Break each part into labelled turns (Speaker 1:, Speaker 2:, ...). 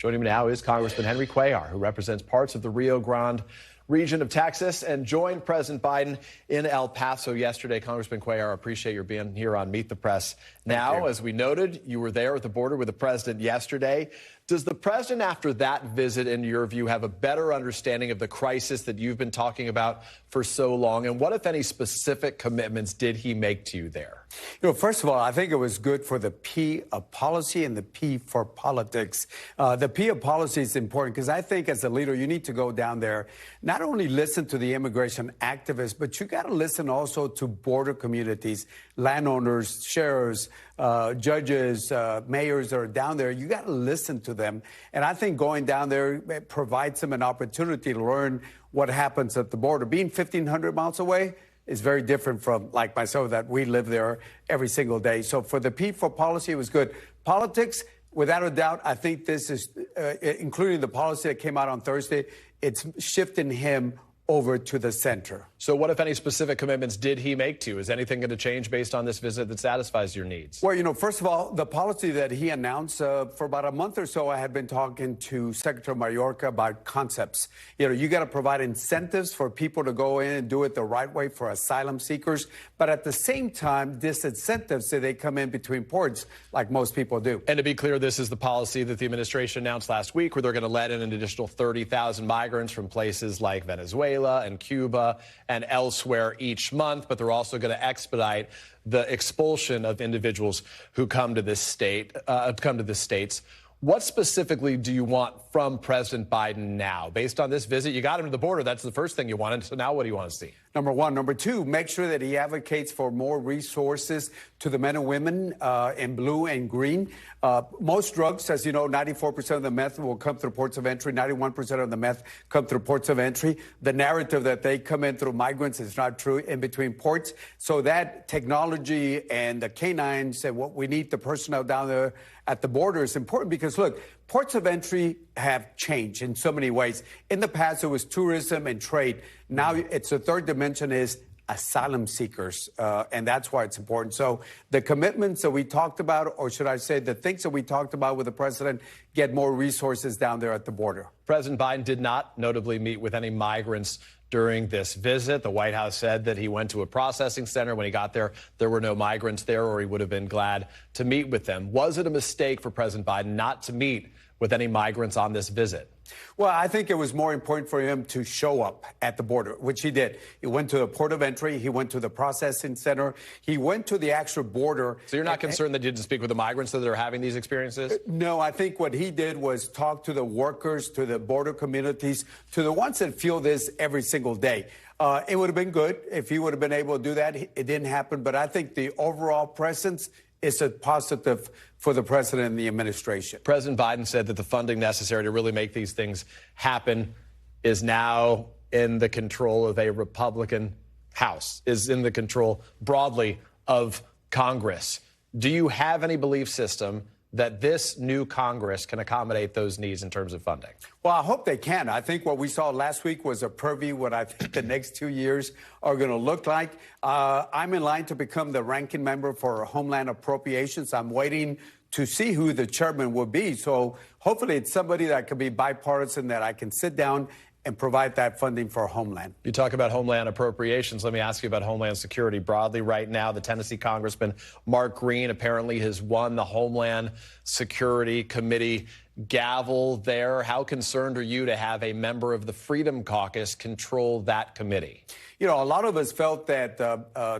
Speaker 1: Joining me now is Congressman Henry Cuellar, who represents parts of the Rio Grande region of Texas and joined President Biden in El Paso yesterday. Congressman Cuellar, I appreciate your being here on Meet the Press. Now, as we noted, you were there at the border with the president yesterday. Does the president, after that visit, in your view, have a better understanding of the crisis that you've been talking about for so long? And what, if any, specific commitments did he make to you there?
Speaker 2: First of all, I think it was good for the P of policy and the P for politics. The P of policy is important because I think as a leader, you need to go down there, not only listen to the immigration activists, but you got to listen also to border communities, landowners, sheriffs, judges, mayors that are down there. You got to listen to them. And I think going down there provides them an opportunity to learn what happens at the border. Being 1,500 miles away is very different from, like myself, that we live there every single day. So for the P for policy, it was good. Politics, without a doubt, I think this is, including the policy that came out on Thursday, it's shifting him over to the center.
Speaker 1: So what, if any, specific commitments did he make to you? Is anything going to change based on this visit that satisfies your needs?
Speaker 2: Well, first of all, the policy that he announced for about a month or so, I had been talking to Secretary Mayorkas about concepts. You got to provide incentives for people to go in and do it the right way for asylum seekers. But at the same time, disincentives so they come in between ports like most people do.
Speaker 1: And to be clear, this is the policy that the administration announced last week, where they're going to let in an additional 30,000 migrants from places like Venezuela and Cuba and elsewhere each month, but they're also going to expedite the expulsion of individuals who come to this state, states. What specifically do you want from President Biden now? Based on this visit, you got him to the border. That's the first thing you wanted. So now what do you want to see?
Speaker 2: Number one. Number two, make sure that he advocates for more resources to the men and women in blue and green. Most drugs, as you know, 94% of the meth will come through ports of entry. 91% of the meth come through ports of entry. The narrative that they come in through migrants is not true in between ports. So that technology and the canines and what we need, the personnel down there at the border, is important because, look, ports of entry have changed in so many ways. In the past, it was tourism and trade. Now it's the third dimension is asylum seekers, and that's why it's important. So the commitments that we talked about, or should I say the things that we talked about with the president, get more resources down there at the border.
Speaker 1: President Biden did not notably meet with any migrants during this visit. The White House said that he went to a processing center. When he got there, there were no migrants there, or he would have been glad to meet with them. Was it a mistake for President Biden not to meet with any migrants on this visit?
Speaker 2: Well, I think it was more important for him to show up at the border, which he did. He went to the port of entry. He went to the processing center. He went to the actual border.
Speaker 1: So you're not concerned that you didn't speak with the migrants that are having these experiences?
Speaker 2: No, I think what he did was talk to the workers, to the border communities, to the ones that feel this every single day. It would have been good if he would have been able to do that. It didn't happen. But I think the overall presence is a positive for the president and the administration.
Speaker 1: President Biden said that the funding necessary to really make these things happen is now in the control of a Republican House, is in the control broadly of Congress. Do you have any belief system that this new Congress can accommodate those needs in terms of funding?
Speaker 2: Well, I hope they can. I think what we saw last week was a preview what I think the next 2 years are going to look like. I'm in line to become the ranking member for Homeland Appropriations. I'm waiting to see who the chairman will be. So hopefully it's somebody that can be bipartisan, that I can sit down and provide that funding for Homeland.
Speaker 1: You talk about Homeland Appropriations. Let me ask you about Homeland Security broadly right now. The Tennessee Congressman Mark Green apparently has won the Homeland Security Committee gavel there. How concerned are you to have a member of the Freedom Caucus control that committee?
Speaker 2: A lot of us felt that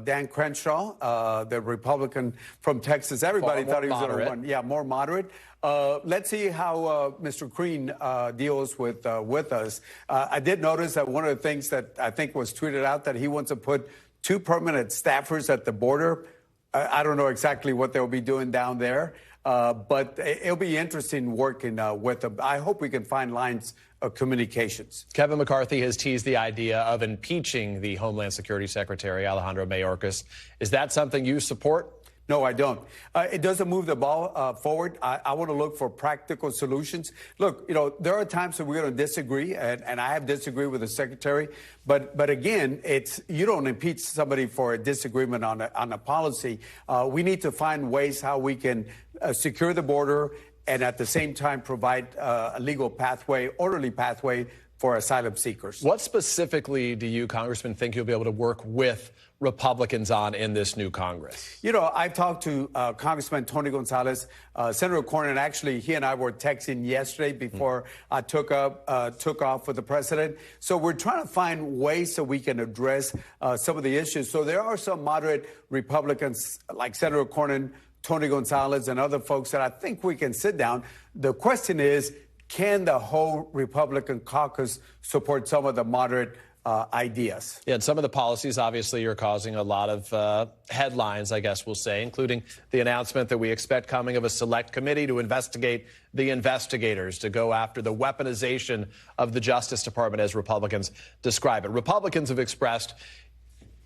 Speaker 2: Dan Crenshaw, the Republican from Texas, everybody thought he was going to run. Yeah, more moderate. Let's see how Mr. Green deals with us. I did notice that one of the things that I think was tweeted out, that he wants to put 2 permanent staffers at the border. I don't know exactly what they'll be doing down there, but it'll be interesting working with them. I hope we can find lines of communications.
Speaker 1: Kevin McCarthy has teased the idea of impeaching the Homeland Security Secretary, Alejandro Mayorkas. Is that something you support?
Speaker 2: No, I don't. It doesn't move the ball forward. I want to look for practical solutions. Look, there are times that we're going to disagree, and I have disagreed with the secretary. But again, you don't impeach somebody for a disagreement on a policy. We need to find ways how we can secure the border and at the same time provide a legal pathway, orderly pathway for asylum seekers.
Speaker 1: What specifically do you, Congressman, think you'll be able to work with Republicans on in this new Congress?
Speaker 2: You know, I talked to Congressman Tony Gonzalez, Senator Cornyn. Actually, he and I were texting yesterday before I took off with the president. So we're trying to find ways so we can address some of the issues. So there are some moderate Republicans like Senator Cornyn, Tony Gonzalez, and other folks that I think we can sit down. The question is, can the whole Republican caucus support some of the moderate ideas?
Speaker 1: Yeah, and some of the policies, obviously, are causing a lot of headlines, I guess we'll say, including the announcement that we expect coming of a select committee to investigate the investigators, to go after the weaponization of the Justice Department, as Republicans describe it. Republicans have expressed,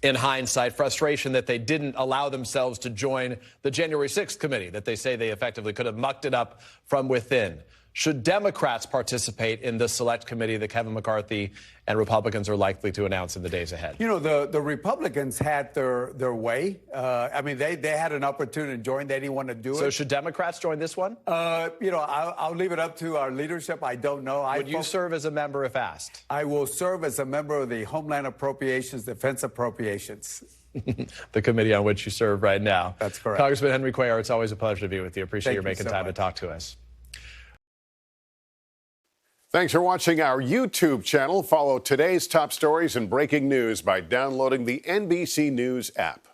Speaker 1: in hindsight, frustration that they didn't allow themselves to join the January 6th committee, that they say they effectively could have mucked it up from within. Should Democrats participate in the select committee that Kevin McCarthy and Republicans are likely to announce in the days ahead?
Speaker 2: You know, the Republicans had their way. I mean, they had an opportunity to join. They didn't want to do it.
Speaker 1: So should Democrats join this one?
Speaker 2: You know, I'll leave it up to our leadership. I don't know.
Speaker 1: Would you serve as a member if asked?
Speaker 2: I will serve as a member of the Homeland Appropriations, Defense Appropriations.
Speaker 1: The committee on which you serve right now.
Speaker 2: That's correct.
Speaker 1: Congressman Henry Cuellar, it's always a pleasure to be with you. Appreciate you making time to talk to us.
Speaker 3: Thanks for watching our YouTube channel. Follow today's top stories and breaking news by downloading the NBC News app.